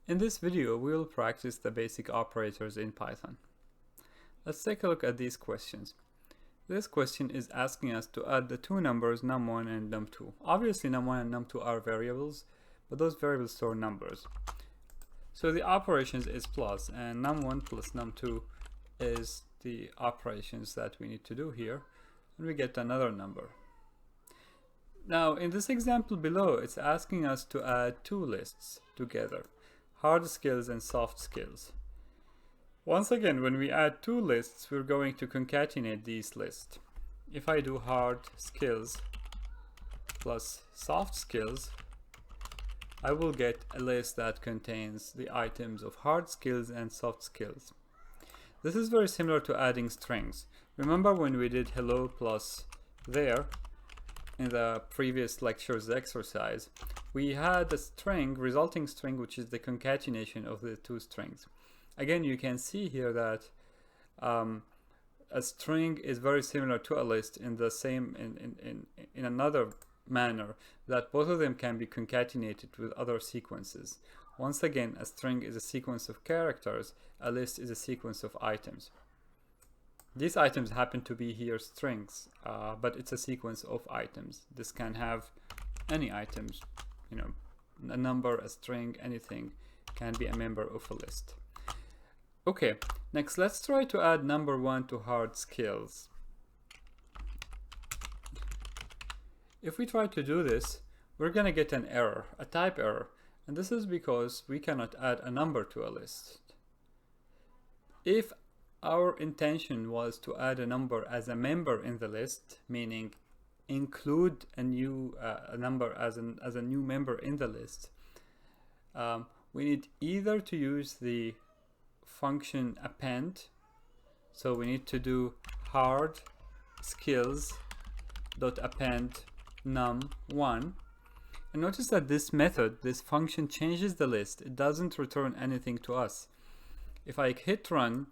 In this video, we will practice the basic operators in Python. Let's take a look at these questions. This question is asking us to add the two numbers num1 and num2. Obviously, num1 and num2 are variables, but those variables store numbers. So the operations is plus, and num1 plus num2 is the operations that we need to do here, and we get another number. Now, in this example below, it's asking us to add two lists together, hard skills and soft skills. Once again, when we add two lists, we're going to concatenate these lists. If I do hard skills plus soft skills, I will get a list that contains the items of hard skills and soft skills. This is very similar to adding strings. Remember when we did hello plus there in the previous lecture's exercise, we had a string, resulting string, which is the concatenation of the two strings. Again, you can see here that a string is very similar to a list in the same in another manner, that both of them can be concatenated with other sequences. Once again, a string is a sequence of characters, a list is a sequence of items. These items happen to be here strings, but it's a sequence of items. This can have any items, you know, a number, a string, anything can be a member of a list. Okay, next let's try to add number1 to hard skills. If we try to do this, we're gonna get an error, a type error, and this is because we cannot add a number to a list. If our intention was to add a number as a member in the list, meaning include a new a number as a new member in the list, we need either to use the function append. So we need to do hard skills dot append num1, and notice that this method, this function, changes the list. It doesn't return anything to us. If I hit run,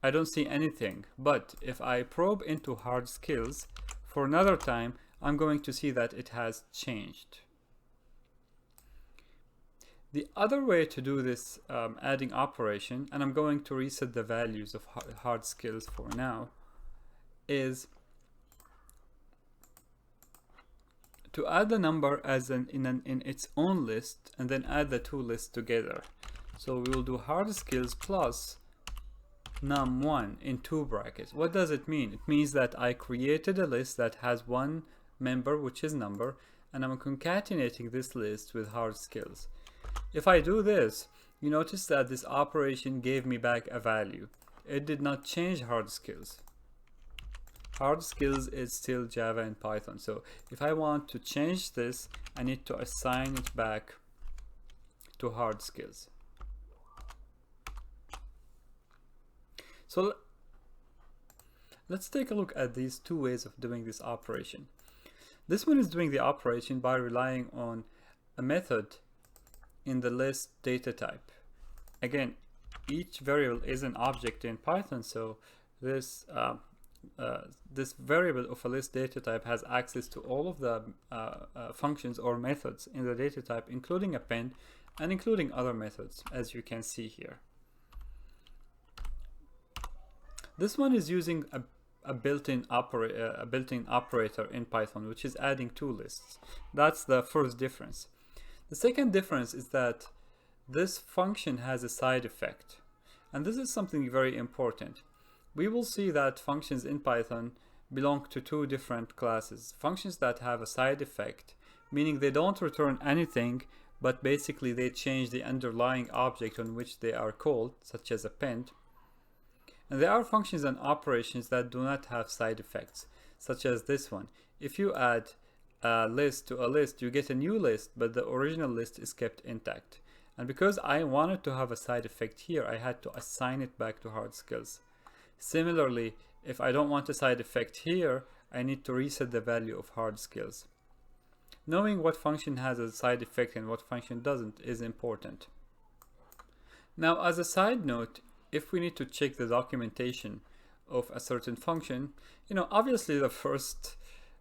I don't see anything, but if I probe into hard skills for another time, I'm going to see that it has changed. The other way to do this adding operation, and I'm going to reset the values of hard skills for now, is to add the number as in its own list and then add the two lists together. So we will do hard skills plus num1 in two brackets. What does it mean? It means that I created a list that has one member, which is number, and I'm concatenating this list with hard skills. If I do this, you notice that this operation gave me back a value. It did not change hard skills. Hard skills is still Java and Python. So if I want to change this, I need to assign it back to hard skills. So let's take a look at these two ways of doing this operation. This one is doing the operation by relying on a method in the list data type. Again, each variable is an object in Python, so this this variable of a list data type has access to all of the functions or methods in the data type, including append and including other methods, as you can see here. This one is using a built-in operator in Python, which is adding two lists. That's the first difference. The second difference is that this function has a side effect, and this is something very important. We will see that functions in Python belong to two different classes. Functions that have a side effect, meaning they don't return anything, but basically they change the underlying object on which they are called, such as append. And there are functions and operations that do not have side effects, such as this one. If you add a list to a list, you get a new list, but the original list is kept intact. And because I wanted to have a side effect here, I had to assign it back to hard skills. Similarly, if I don't want a side effect here, I need to reset the value of hard skills. Knowing what function has a side effect and what function doesn't is important. Now, as a side note, if we need to check the documentation of a certain function, obviously the first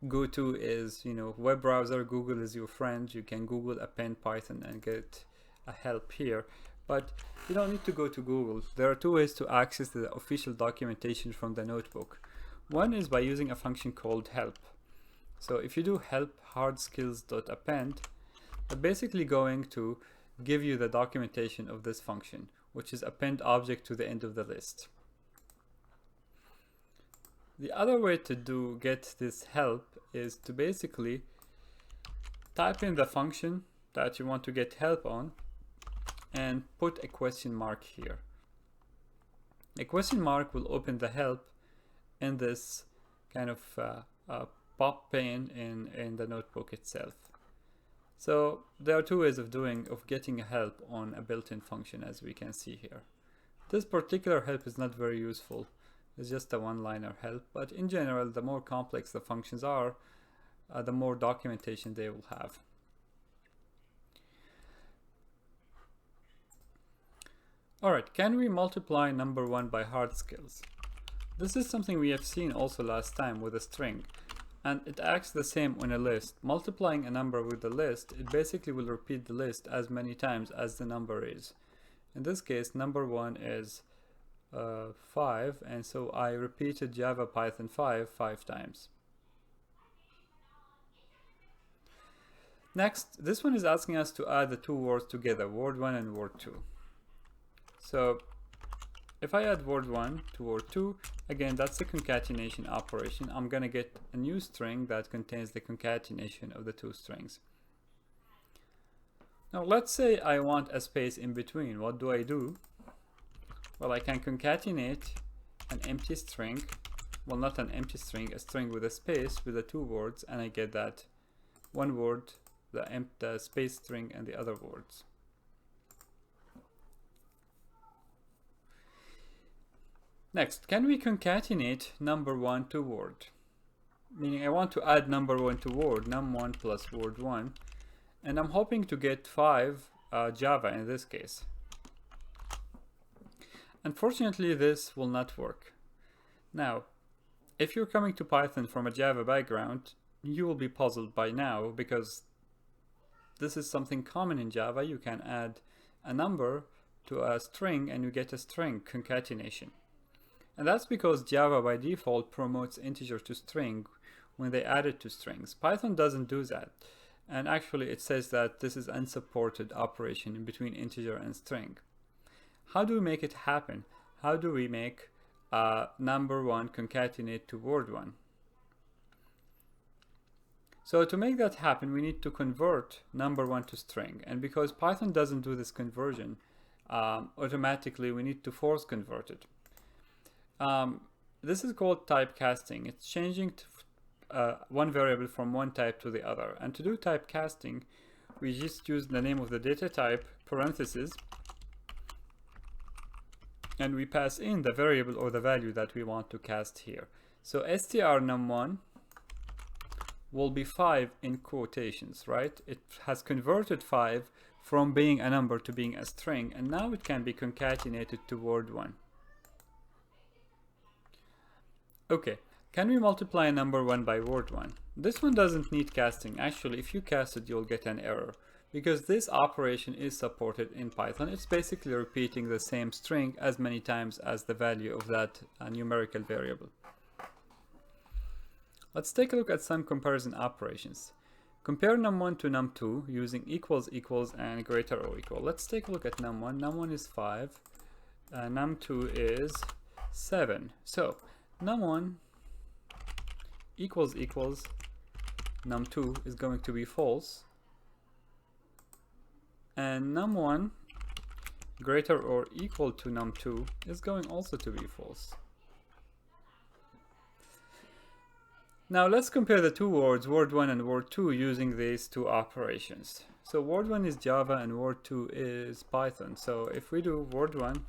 go-to is, web browser. Google is your friend. You can Google append Python and get a help here, but you don't need to go to Google. There are two ways to access the official documentation from the notebook. One is by using a function called help. So if you do help hardskills.append, they're basically going to give you the documentation of this function, which is append object to the end of the list. The other way to get this help is to basically type in the function that you want to get help on and put a question mark here. A question mark will open the help in this kind of pop pane in the notebook itself. So there are two ways of getting help on a built-in function, as we can see here. This particular help is not very useful. It's just a one-liner help, but in general, the more complex the functions are, the more documentation they will have. Alright, can we multiply number 1 by hard skills? This is something we have seen also last time with a string, and it acts the same on a list. Multiplying a number with the list, it basically will repeat the list as many times as the number is. In this case, number 1 is 5, and so I repeated Java Python 5 times. Next, this one is asking us to add the two words together, word 1 and word 2. So if I add word 1 to word 2, again, that's a concatenation operation. I'm going to get a new string that contains the concatenation of the two strings. Now let's say I want a space in between. What do? Well, I can concatenate an empty string, well, not an empty string, a string with a space with the two words, and I get that one word, the space string, and the other words. Next, can we concatenate number 1 to word? Meaning I want to add number 1 to word, num1 plus word 1, and I'm hoping to get 5 Java in this case. Unfortunately, this will not work. Now, if you're coming to Python from a Java background, you will be puzzled by now, because this is something common in Java. You can add a number to a string and you get a string concatenation. And that's because Java by default promotes integer to string when they add it to strings. Python doesn't do that. And actually it says that this is unsupported operation in between integer and string. How do we make it happen? How do we make number 1 concatenate to word 1? So to make that happen, we need to convert number 1 to string. And because Python doesn't do this conversion automatically, we need to force convert it. This is called typecasting. It's changing one variable from one type to the other. And to do typecasting, we just use the name of the data type, parentheses, and we pass in the variable or the value that we want to cast here. So strnum1 will be 5 in quotations, right? It has converted 5 from being a number to being a string, and now it can be concatenated to word 1. Okay, can we multiply number 1 by word 1? This one doesn't need casting. Actually, if you cast it, you'll get an error, because this operation is supported in Python. It's basically repeating the same string as many times as the value of that numerical variable. Let's take a look at some comparison operations. Compare num1 to num2 using equals and greater or equal. Let's take a look at num1. Num1 is 5, num2 is 7. So num1 equals num2 is going to be false, and num1 greater or equal to num2 is going also to be false. Now let's compare the two words, word 1 and word 2, using these two operations. So word 1 is Java and word 2 is Python. So if we do word 1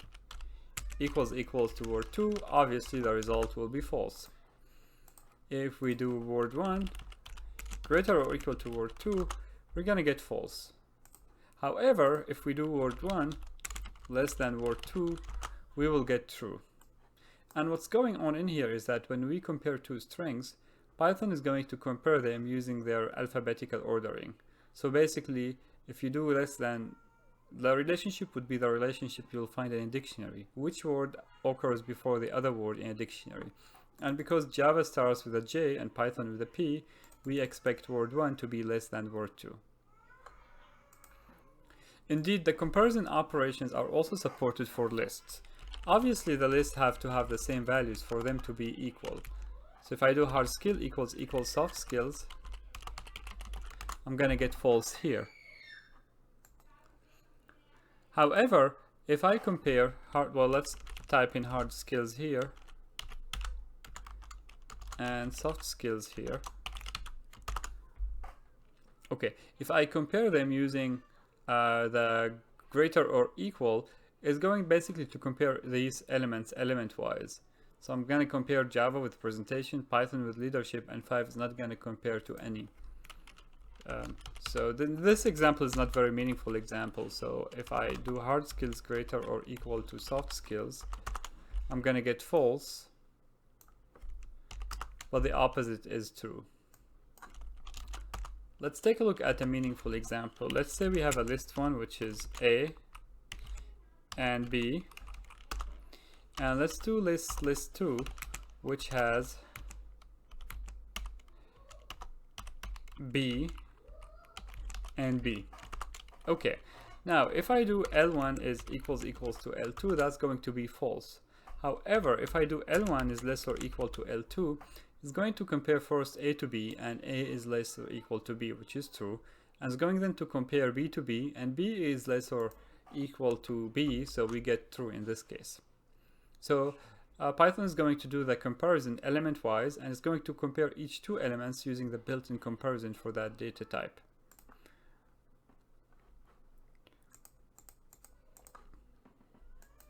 equals to word 2, obviously the result will be false. If we do word 1 greater or equal to word 2, we're going to get false. However, if we do word 1 less than word 2, we will get true. And what's going on in here is that when we compare two strings, Python is going to compare them using their alphabetical ordering. So basically, if you do less than the relationship would be the relationship you'll find in a dictionary. Which word occurs before the other word in a dictionary? And because Java starts with a J and Python with a P, we expect word 1 to be less than word 2. Indeed, the comparison operations are also supported for lists. Obviously, the lists have to have the same values for them to be equal. So if I do hard skill equals soft skills, I'm gonna get false here. However, if I compare let's type in hard skills here and soft skills here. Okay, if I compare them using the greater or equal, is going basically to compare these elements element-wise. So I'm gonna compare Java with presentation, Python with leadership, and 5 is not gonna compare to any. So this example is not very meaningful example. So if I do hard skills greater or equal to soft skills, I'm gonna get false, but the opposite is true. Let's take a look at a meaningful example. Let's say we have a list 1, which is A and B, and let's do list 2, which has B and B. Okay, now if I do L1 is equals to L2, that's going to be false. However, if I do L1 is less or equal to L2, it's going to compare first A to B, and A is less or equal to B, which is true, and it's going then to compare B to B, and B is less or equal to B, so we get true in this case. So Python is going to do the comparison element wise, and it's going to compare each two elements using the built-in comparison for that data type.